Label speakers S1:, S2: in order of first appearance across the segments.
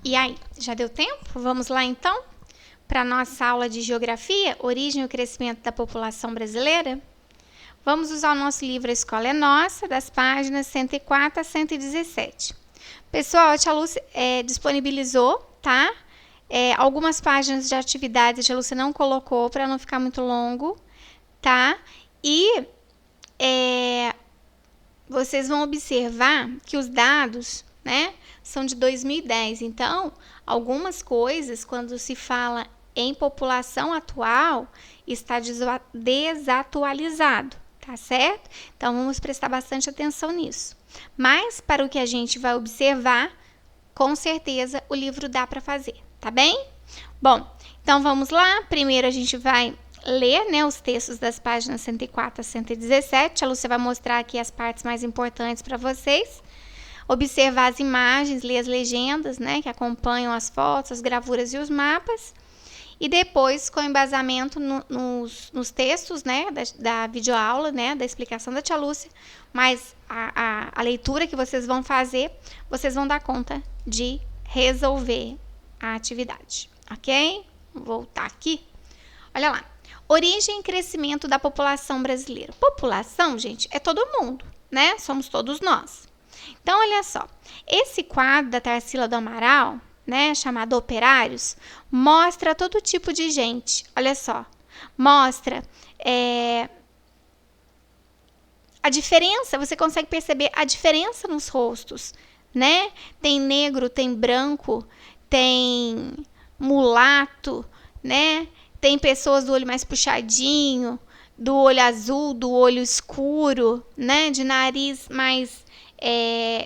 S1: E aí, já deu tempo? Vamos lá então para a nossa aula de Geografia, Origem e o Crescimento da População Brasileira? Vamos usar o nosso livro A Escola é Nossa, das páginas 104 a 117. Pessoal, a tia Lúcia disponibilizou, tá? Algumas páginas de atividades a tia Lúcia não colocou para não ficar muito longo, tá? E vocês vão observar que os dados, né, são de 2010. Então, algumas coisas, quando se fala em população atual, está desatualizado, tá certo? Então, vamos prestar bastante atenção nisso. Mas, para o que a gente vai observar, com certeza o livro dá para fazer, tá bem? Bom, então vamos lá. Primeiro a gente vai ler, né, os textos das páginas 104 a 117. A Lúcia vai mostrar aqui as partes mais importantes para vocês. Observar as imagens, ler as legendas, né, que acompanham as fotos, as gravuras e os mapas. E depois, com embasamento nos textos, né, da videoaula, né, da explicação da tia Lúcia, mas a leitura que vocês vão fazer, vocês vão dar conta de resolver a atividade, ok? Vou voltar aqui. Olha lá. Origem e crescimento da população brasileira. População, gente, é todo mundo, né? Somos todos nós. Então, olha só. Esse quadro da Tarsila do Amaral, né, chamado Operários, mostra todo tipo de gente. Olha só. Mostra a diferença, você consegue perceber a diferença nos rostos, né? Tem negro, tem branco, tem mulato, né? Tem pessoas do olho mais puxadinho, do olho azul, do olho escuro, né? De nariz mais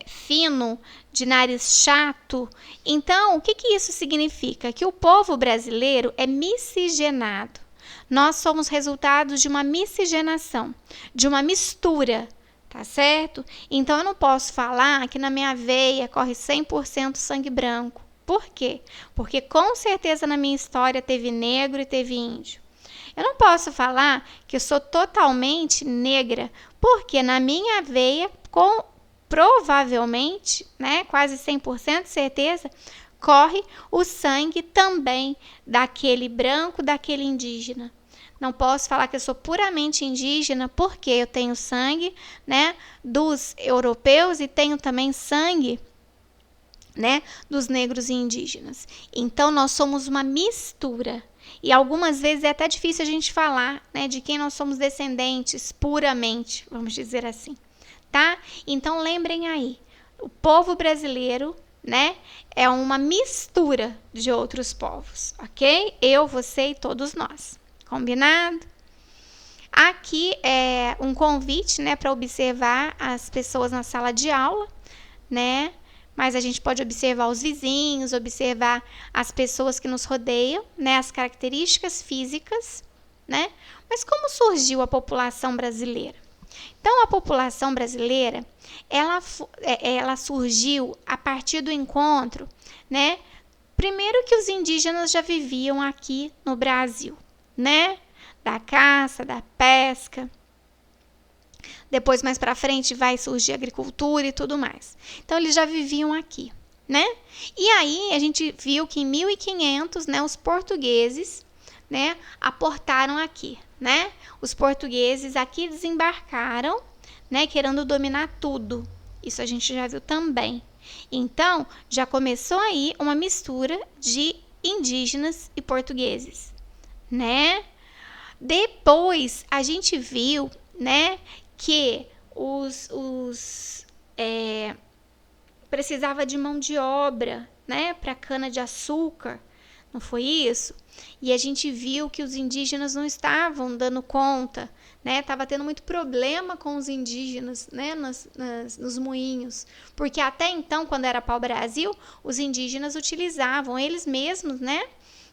S1: fino, de nariz chato. Então, o que isso significa? Que o povo brasileiro é miscigenado. Nós somos resultados de uma miscigenação, de uma mistura, tá certo? Então, eu não posso falar que na minha veia corre 100% sangue branco. Por quê? Porque com certeza na minha história teve negro e teve índio. Eu não posso falar que eu sou totalmente negra, porque na minha veia, provavelmente, né, quase 100% de certeza, corre o sangue também daquele branco, daquele indígena. Não posso falar que eu sou puramente indígena, porque eu tenho sangue, né, dos europeus e tenho também sangue, né, dos negros e indígenas. Então, nós somos uma mistura. E algumas vezes é até difícil a gente falar, né, de quem nós somos descendentes puramente, vamos dizer assim, tá? Então, lembrem aí, o povo brasileiro, né, é uma mistura de outros povos, ok? Eu, você e todos nós. Combinado? Aqui é um convite, né, para observar as pessoas na sala de aula, né? Mas a gente pode observar os vizinhos, observar as pessoas que nos rodeiam, né, as características físicas, né? Mas como surgiu a população brasileira? Então, a população brasileira, ela surgiu a partir do encontro, né? Primeiro que os indígenas já viviam aqui no Brasil, né? Da caça, da pesca. Depois, mais para frente, vai surgir a agricultura e tudo mais. Então, eles já viviam aqui, né? E aí, a gente viu que em 1500, né, os portugueses, né, aportaram aqui, né? Os portugueses aqui desembarcaram, né, querendo dominar tudo. Isso a gente já viu também. Então, já começou aí uma mistura de indígenas e portugueses, né? Depois, a gente viu, né, que precisava de mão de obra, né, para cana de açúcar, não foi isso? E a gente viu que os indígenas não estavam dando conta, né? Estava tendo muito problema com os indígenas, né, nos moinhos, porque até então, quando era pau-brasil, os indígenas utilizavam eles mesmos, né?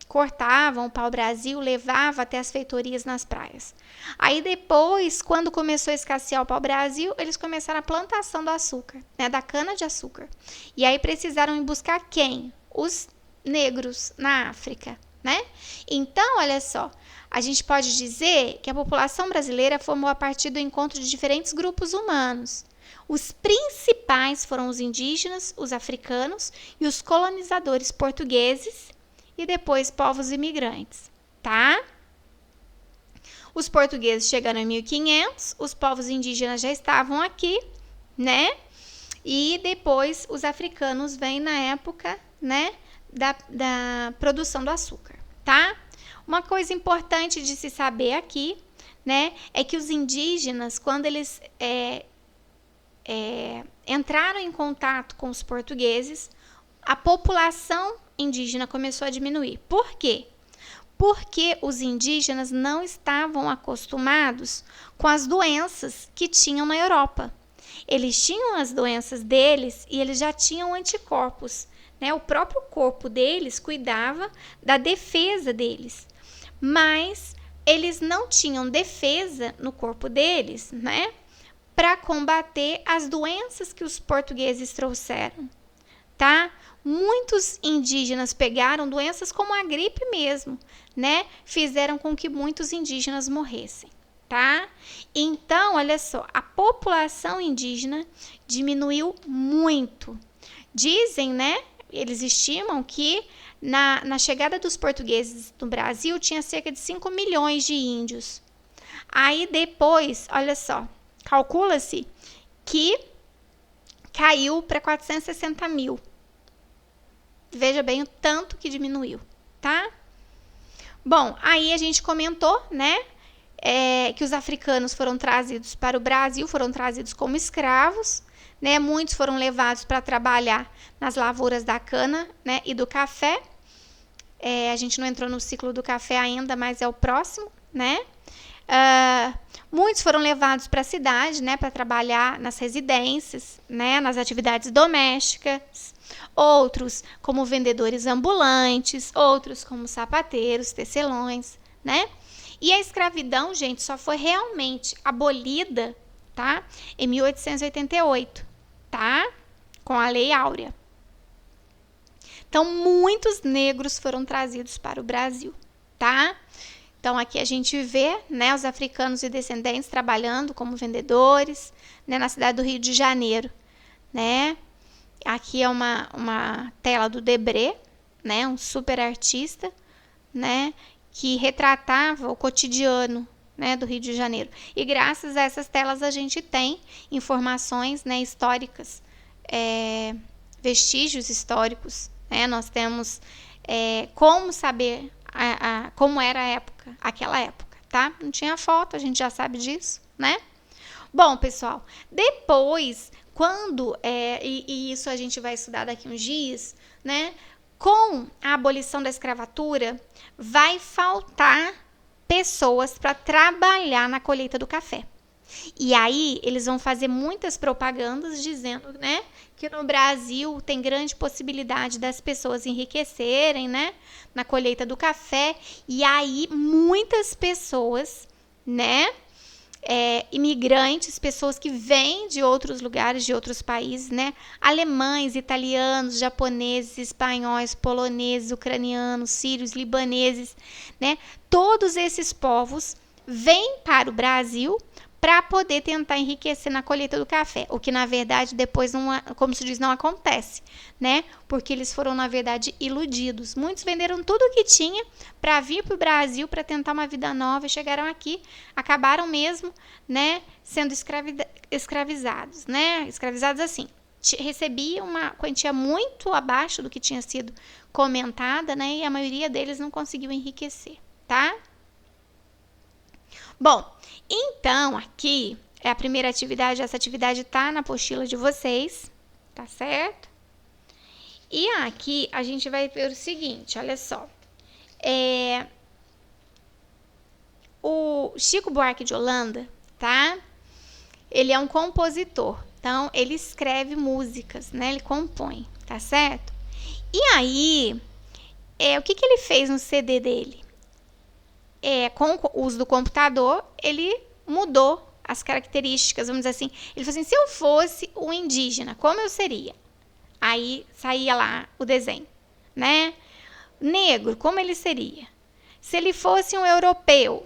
S1: Cortavam o pau-brasil, levavam até as feitorias nas praias. Aí depois, quando começou a escassear o pau-brasil, eles começaram a plantação do açúcar, né, da cana-de-açúcar. E aí precisaram ir buscar quem? Os negros na África, né? Então, olha só, a gente pode dizer que a população brasileira formou a partir do encontro de diferentes grupos humanos. Os principais foram os indígenas, os africanos e os colonizadores portugueses e depois povos imigrantes, tá? Os portugueses chegaram em 1500, os povos indígenas já estavam aqui, né? E depois os africanos vêm na época, né, da produção do açúcar, tá? Uma coisa importante de se saber aqui, né, é que os indígenas, quando eles entraram em contato com os portugueses, a população indígena começou a diminuir. Por quê? Porque os indígenas não estavam acostumados com as doenças que tinham na Europa. Eles tinham as doenças deles e eles já tinham anticorpos, né? O próprio corpo deles cuidava da defesa deles, mas eles não tinham defesa no corpo deles, né? Para combater as doenças que os portugueses trouxeram, tá? Muitos indígenas pegaram doenças como a gripe mesmo, né? Fizeram com que muitos indígenas morressem, tá? Então, olha só, a população indígena diminuiu muito. Dizem, né? Eles estimam que na chegada dos portugueses no Brasil tinha cerca de 5 milhões de índios. Aí depois, olha só, calcula-se que caiu para 460 mil. Veja bem o tanto que diminuiu, tá? Bom, aí a gente comentou, né, que os africanos foram trazidos para o Brasil, foram trazidos como escravos, né? Muitos foram levados para trabalhar nas lavouras da cana, né, e do café. A gente não entrou no ciclo do café ainda, mas é o próximo, né? Muitos foram levados para a cidade, né, para trabalhar nas residências, né, nas atividades domésticas. Outros como vendedores ambulantes, outros como sapateiros, tecelões, né? E a escravidão, gente, só foi realmente abolida, tá? Em 1888, tá? Com a Lei Áurea. Então, muitos negros foram trazidos para o Brasil, tá? Então, aqui a gente vê, né, os africanos e descendentes trabalhando como vendedores, né, na cidade do Rio de Janeiro, né? Aqui é uma tela do Debré, né, um super artista, né, que retratava o cotidiano, né, do Rio de Janeiro. E graças a essas telas a gente tem informações, né, históricas, vestígios históricos, né? Nós temos como saber como era a época, aquela época, tá? Não tinha foto, a gente já sabe disso, né? Bom, pessoal, depois, quando, e isso a gente vai estudar daqui uns dias, né? Com a abolição da escravatura, vai faltar pessoas para trabalhar na colheita do café. E aí, eles vão fazer muitas propagandas dizendo, né, que no Brasil tem grande possibilidade das pessoas enriquecerem, né, na colheita do café. E aí, muitas pessoas, né, imigrantes, pessoas que vêm de outros lugares, de outros países, né, alemães, italianos, japoneses, espanhóis, poloneses, ucranianos, sírios, libaneses, né, todos esses povos vêm para o Brasil para poder tentar enriquecer na colheita do café, o que na verdade depois, não, como se diz, não acontece, né? Porque eles foram na verdade iludidos. Muitos venderam tudo o que tinha para vir para o Brasil para tentar uma vida nova e chegaram aqui, acabaram mesmo, né, sendo escravizados, né? Escravizados assim, recebiam uma quantia muito abaixo do que tinha sido comentada, né? E a maioria deles não conseguiu enriquecer, tá? Bom, então aqui é a primeira atividade, essa atividade está na apostila de vocês, tá certo? E aqui a gente vai ver o seguinte, olha só. O Chico Buarque de Holanda, tá? Ele é um compositor, então ele escreve músicas, né? Ele compõe, tá certo? E aí, o que ele fez no CD dele? Com o uso do computador, ele mudou as características, vamos dizer assim. Ele falou assim, se eu fosse um indígena, como eu seria? Aí saía lá o desenho, né? Negro, como ele seria? Se ele fosse um europeu,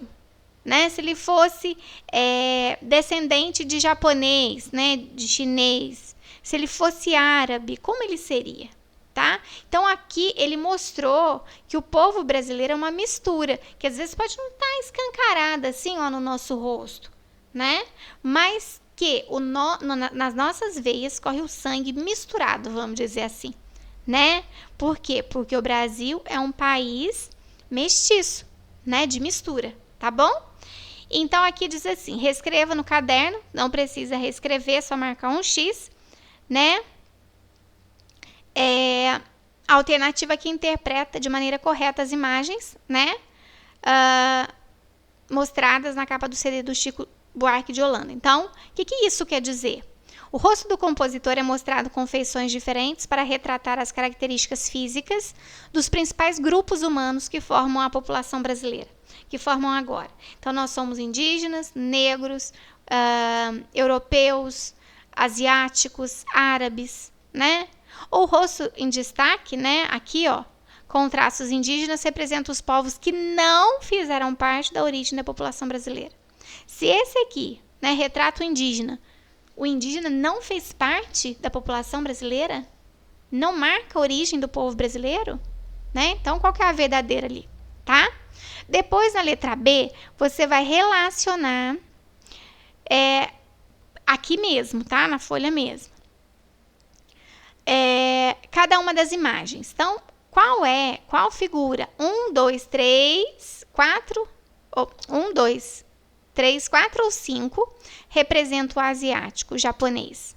S1: né? Se ele fosse descendente de japonês, né? De chinês, se ele fosse árabe, como ele seria? Tá? Então aqui ele mostrou que o povo brasileiro é uma mistura, que às vezes pode não estar escancarada assim, ó, no nosso rosto, né? Mas que nas nossas veias corre o sangue misturado, vamos dizer assim, né? Por quê? Porque o Brasil é um país mestiço, né? De mistura, tá bom? Então aqui diz assim, reescreva no caderno, não precisa reescrever, é só marcar um X, né? A alternativa que interpreta de maneira correta as imagens, né? Mostradas na capa do CD do Chico Buarque de Holanda. Então, o que isso quer dizer? O rosto do compositor é mostrado com feições diferentes para retratar as características físicas dos principais grupos humanos que formam a população brasileira, que formam agora. Então, nós somos indígenas, negros, europeus, asiáticos, árabes, né? O rosto em destaque, né? Aqui, ó, com traços indígenas, representa os povos que não fizeram parte da origem da população brasileira. Se esse aqui, né, retrata o indígena não fez parte da população brasileira, não marca a origem do povo brasileiro, né? Então, qual que é a verdadeira ali, tá? Depois, na letra B, você vai relacionar aqui mesmo, tá? Na folha mesmo. Cada uma das imagens. Então, qual figura? 1, 2, 3, 4, 1, 2, 3, 4 ou 5 representa o asiático, o japonês,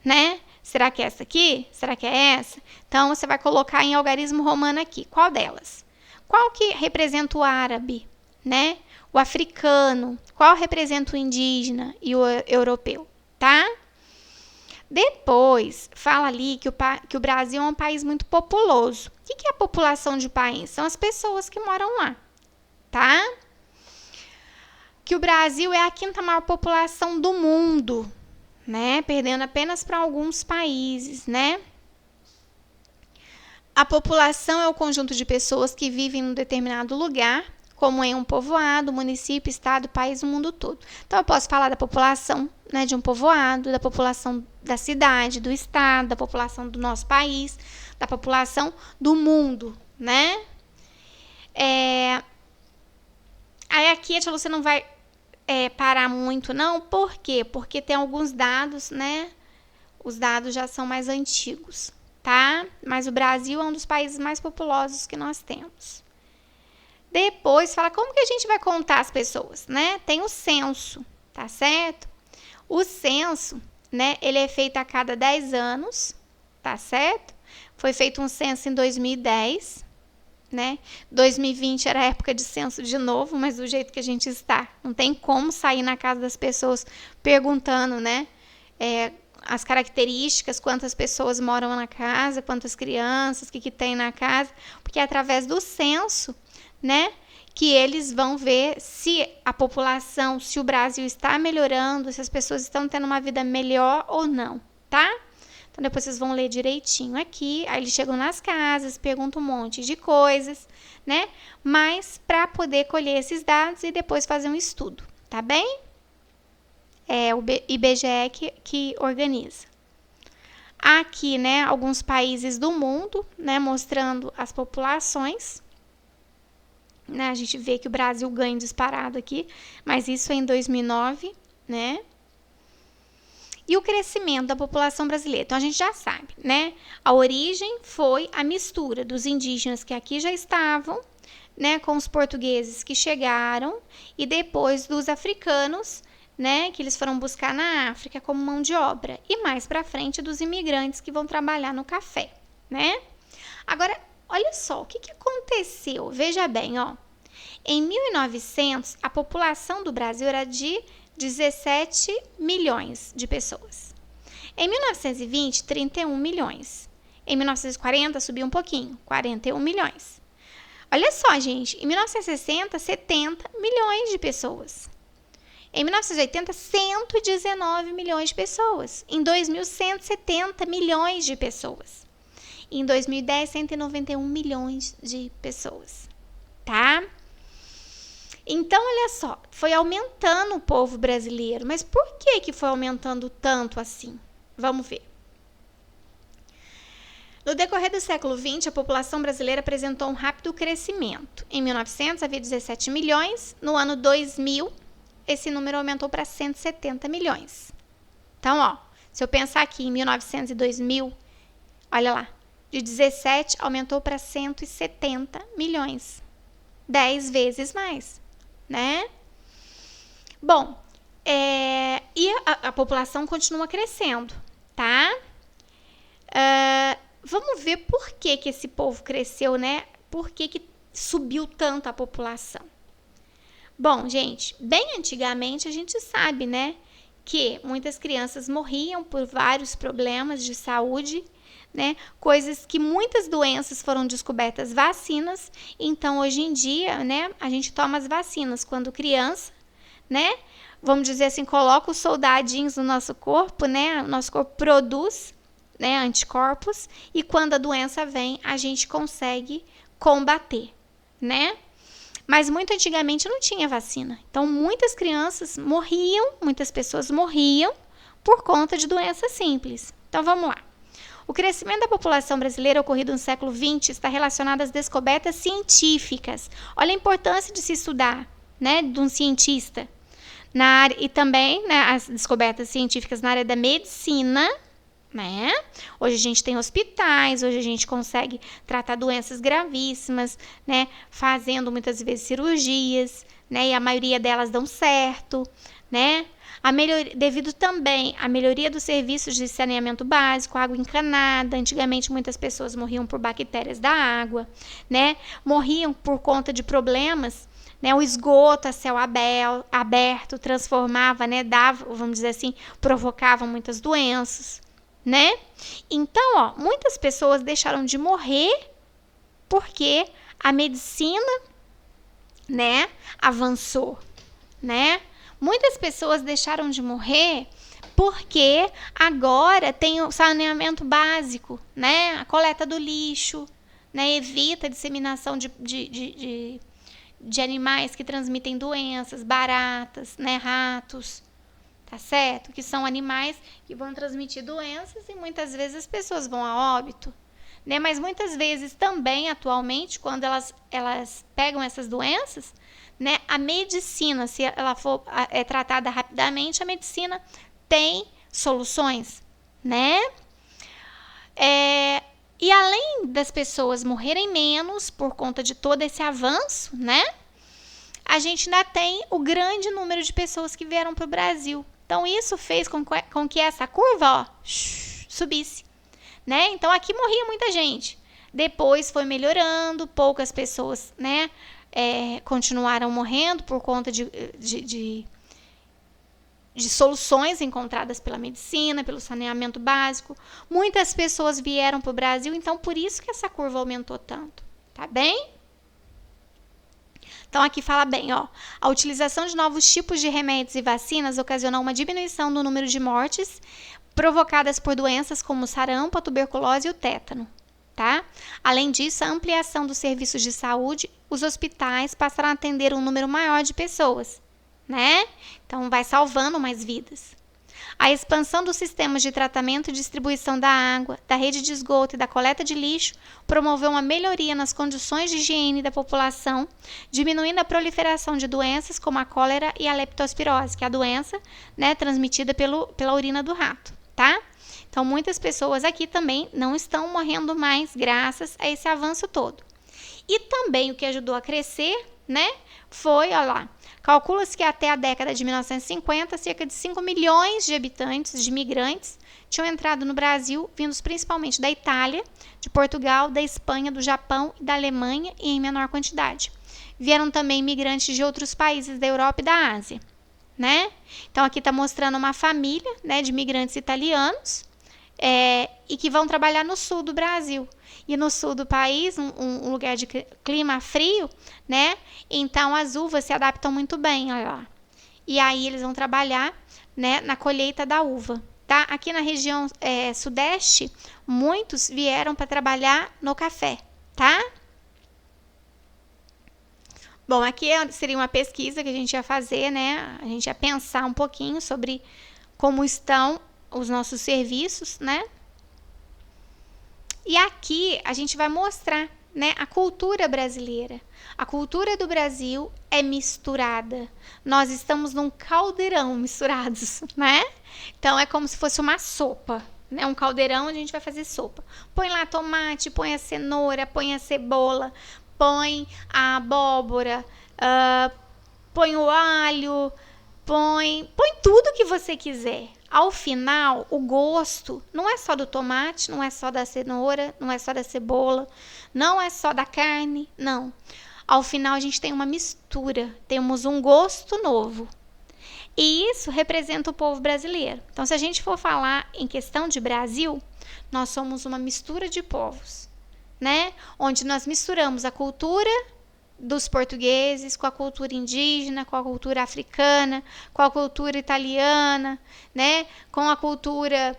S1: né? Será que é essa aqui? Será que é essa? Então, você vai colocar em algarismo romano aqui. Qual delas? Qual que representa o árabe, né? O africano. Qual representa o indígena e o europeu, tá? Depois, fala ali que o Brasil é um país muito populoso. O que é a população de um país? São as pessoas que moram lá, tá? Que o Brasil é a 5ª maior população do mundo, né? Perdendo apenas para alguns países, né? A população é o conjunto de pessoas que vivem em um determinado lugar, como em um povoado, município, estado, país, o mundo todo. Então, eu posso falar da população, né, de um povoado, da população da cidade, do estado, da população do nosso país, da população do mundo, né? Aí aqui a tia Lúcia não vai parar muito, não. Por quê? Porque tem alguns dados, né? Os dados já são mais antigos, tá? Mas o Brasil é um dos países mais populosos que nós temos. Depois, fala como que a gente vai contar as pessoas, né? Tem o censo, tá certo? O censo, né, ele é feito a cada 10 anos, tá certo? Foi feito um censo em 2010, né? 2020 era a época de censo de novo, mas do jeito que a gente está, não tem como sair na casa das pessoas perguntando, né? As características, quantas pessoas moram na casa, quantas crianças, o que tem na casa, porque é através do censo, né, que eles vão ver se a população, se o Brasil está melhorando, se as pessoas estão tendo uma vida melhor ou não, tá? Então, depois vocês vão ler direitinho aqui, aí eles chegam nas casas, perguntam um monte de coisas, né? Mas para poder colher esses dados e depois fazer um estudo, tá bem? É o IBGE que organiza. Aqui, né, alguns países do mundo, né, mostrando as populações. Né, a gente vê que o Brasil ganha disparado aqui, mas isso é em 2009, né? E o crescimento da população brasileira. Então, a gente já sabe, né? A origem foi a mistura dos indígenas que aqui já estavam, né, com os portugueses que chegaram e depois dos africanos, né, que eles foram buscar na África como mão de obra. E mais para frente dos imigrantes que vão trabalhar no café, né? Agora, olha só, o que aconteceu? Veja bem, ó. Em 1900, a população do Brasil era de 17 milhões de pessoas. Em 1920, 31 milhões. Em 1940, subiu um pouquinho, 41 milhões. Olha só, gente, em 1960, 70 milhões de pessoas. Em 1980, 119 milhões de pessoas. Em 2000, 170 milhões de pessoas. Em 2010, 191 milhões de pessoas, tá? Então, olha só, foi aumentando o povo brasileiro. Mas por que foi aumentando tanto assim? Vamos ver. No decorrer do século XX, a população brasileira apresentou um rápido crescimento. Em 1900, havia 17 milhões. No ano 2000, esse número aumentou para 170 milhões. Então, ó, se eu pensar aqui em 1900 e 2000, olha lá, de 17 aumentou para 170 milhões. 10 vezes mais, né? Bom, e a população continua crescendo, tá? Vamos ver por que esse povo cresceu, né? Por que subiu tanto a população? Bom, gente, bem antigamente a gente sabe, né? Que muitas crianças morriam por vários problemas de saúde, né? Coisas que muitas doenças foram descobertas vacinas. Então, hoje em dia, né? A gente toma as vacinas quando criança, né? Vamos dizer assim, coloca os soldadinhos no nosso corpo, né? O nosso corpo produz, né, anticorpos, e quando a doença vem, a gente consegue combater, né? Mas muito antigamente não tinha vacina. Então, muitas crianças morriam, muitas pessoas morriam por conta de doenças simples. Então, vamos lá. O crescimento da população brasileira ocorrido no século XX está relacionado às descobertas científicas. Olha a importância de se estudar, né, de um cientista. Na área, e também, né, as descobertas científicas na área da medicina, né? Hoje a gente tem hospitais, hoje a gente consegue tratar doenças gravíssimas, né? Fazendo muitas vezes cirurgias, né? E a maioria delas dão certo, né? Devido também à melhoria dos serviços de saneamento básico, água encanada. Antigamente muitas pessoas morriam por bactérias da água, né? Morriam por conta de problemas, né? O esgoto a céu aberto transformava, né? Dava, vamos dizer assim, provocava muitas doenças, né? Então, ó, muitas pessoas deixaram de morrer porque a medicina, né, avançou, né? Muitas pessoas deixaram de morrer porque agora tem o saneamento básico, né? A coleta do lixo, né? Evita a disseminação de animais que transmitem doenças, baratas, né? Ratos. Tá certo? Que são animais que vão transmitir doenças e muitas vezes as pessoas vão a óbito, né? Mas muitas vezes também, atualmente, quando elas pegam essas doenças, né? A medicina, se ela for tratada rapidamente, a medicina tem soluções, né? E além das pessoas morrerem menos por conta de todo esse avanço, né? A gente ainda tem o grande número de pessoas que vieram para o Brasil. Então, isso fez com que essa curva, ó, subisse, né? Então, aqui morria muita gente. Depois foi melhorando, poucas pessoas, né, continuaram morrendo por conta de soluções encontradas pela medicina, pelo saneamento básico. Muitas pessoas vieram para o Brasil, então, por isso que essa curva aumentou tanto, tá bem? Então, aqui fala bem, ó, a utilização de novos tipos de remédios e vacinas ocasionou uma diminuição no número de mortes provocadas por doenças como o sarampo, a tuberculose e o tétano, tá? Além disso, a ampliação dos serviços de saúde, os hospitais passaram a atender um número maior de pessoas, né? Então, vai salvando mais vidas. A expansão dos sistemas de tratamento e distribuição da água, da rede de esgoto e da coleta de lixo promoveu uma melhoria nas condições de higiene da população, diminuindo a proliferação de doenças como a cólera e a leptospirose, que é a doença, né, transmitida pela urina do rato, tá? Então, muitas pessoas aqui também não estão morrendo mais graças a esse avanço todo. E também o que ajudou a crescer, né, foi, olha lá, calcula-se que até a década de 1950, cerca de 5 milhões de habitantes, de imigrantes, tinham entrado no Brasil, vindos principalmente da Itália, de Portugal, da Espanha, do Japão e da Alemanha, e em menor quantidade. Vieram também imigrantes de outros países da Europa e da Ásia, né? Então, aqui está mostrando uma família, né, de imigrantes italianos, e que vão trabalhar no sul do Brasil. E no sul do país, um lugar de clima frio, né? Então, as uvas se adaptam muito bem, olha lá. E aí, eles vão trabalhar, né, na colheita da uva, tá? Aqui na região sudeste, muitos vieram para trabalhar no café, tá? Bom, aqui seria uma pesquisa que a gente ia fazer, né? A gente ia pensar um pouquinho sobre como estão os nossos serviços, né? E aqui a gente vai mostrar, né, a cultura brasileira. A cultura do Brasil é misturada. Nós estamos num caldeirão misturados, né? Então é como se fosse uma sopa, né? Um caldeirão, a gente vai fazer sopa. Põe lá tomate, põe a cenoura, põe a cebola, põe a abóbora, põe o alho, põe tudo que você quiser. Ao final, o gosto não é só do tomate, não é só da cenoura, não é só da cebola, não é só da carne, não. Ao final, a gente tem uma mistura, temos um gosto novo. E isso representa o povo brasileiro. Então, se a gente for falar em questão de Brasil, nós somos uma mistura de povos, né? Onde nós misturamos a cultura dos portugueses, com a cultura indígena, com a cultura africana, com a cultura italiana, né? Com a cultura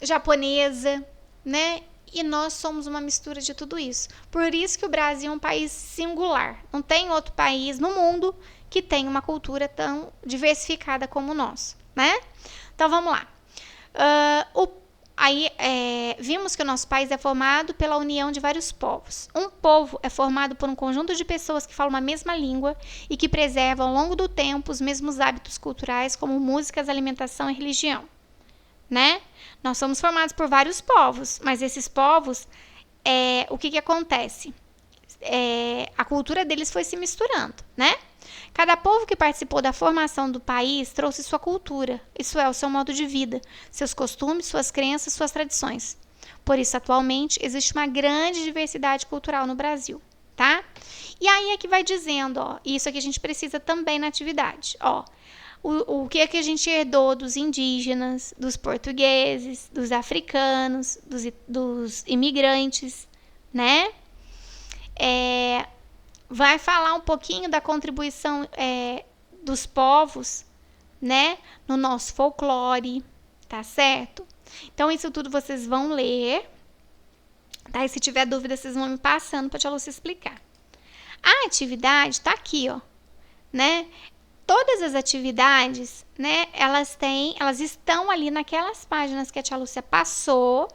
S1: japonesa, né? E nós somos uma mistura de tudo isso. Por isso que o Brasil é um país singular. Não tem outro país no mundo que tenha uma cultura tão diversificada como o nosso, né? Então, vamos lá. Vimos que o nosso país é formado pela união de vários povos. Um povo é formado por um conjunto de pessoas que falam a mesma língua e que preservam ao longo do tempo os mesmos hábitos culturais, como músicas, alimentação e religião, né? Nós somos formados por vários povos, mas esses povos, o que acontece? A cultura deles foi se misturando, né? Cada povo que participou da formação do país trouxe sua cultura, isso é, o seu modo de vida, seus costumes, suas crenças, suas tradições. Por isso, atualmente, existe uma grande diversidade cultural no Brasil, tá? E aí é que vai dizendo, ó, isso aqui a gente precisa também na atividade, ó. O que é que a gente herdou dos indígenas, dos portugueses, dos africanos, dos imigrantes, né? Vai falar um pouquinho da contribuição dos povos, né, no nosso folclore, tá certo? Então, isso tudo vocês vão ler, tá? E se tiver dúvida, vocês vão me passando para a tia Lúcia explicar. A atividade tá aqui, ó, né? Todas as atividades, né, elas estão ali naquelas páginas que a tia Lúcia passou,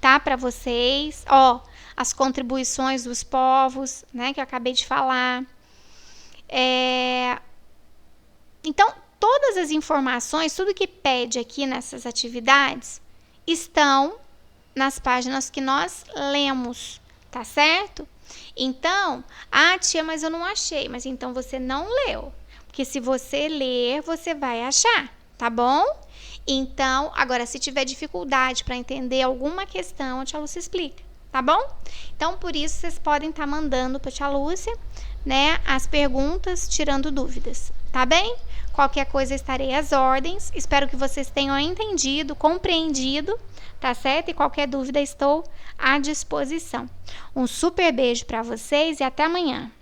S1: tá, para vocês, ó. As contribuições dos povos, né, que eu acabei de falar. Então, todas as informações, tudo que pede aqui nessas atividades, estão nas páginas que nós lemos, tá certo? Então, tia, mas eu não achei. Mas então você não leu. Porque se você ler, você vai achar, tá bom? Então, agora, se tiver dificuldade para entender alguma questão, a tia Lúcia explica. Tá bom? Então, por isso, vocês podem estar mandando para a tia Lúcia, né, as perguntas, tirando dúvidas, tá bem? Qualquer coisa, estarei às ordens. Espero que vocês tenham entendido, compreendido, tá certo? E qualquer dúvida, estou à disposição. Um super beijo para vocês e até amanhã.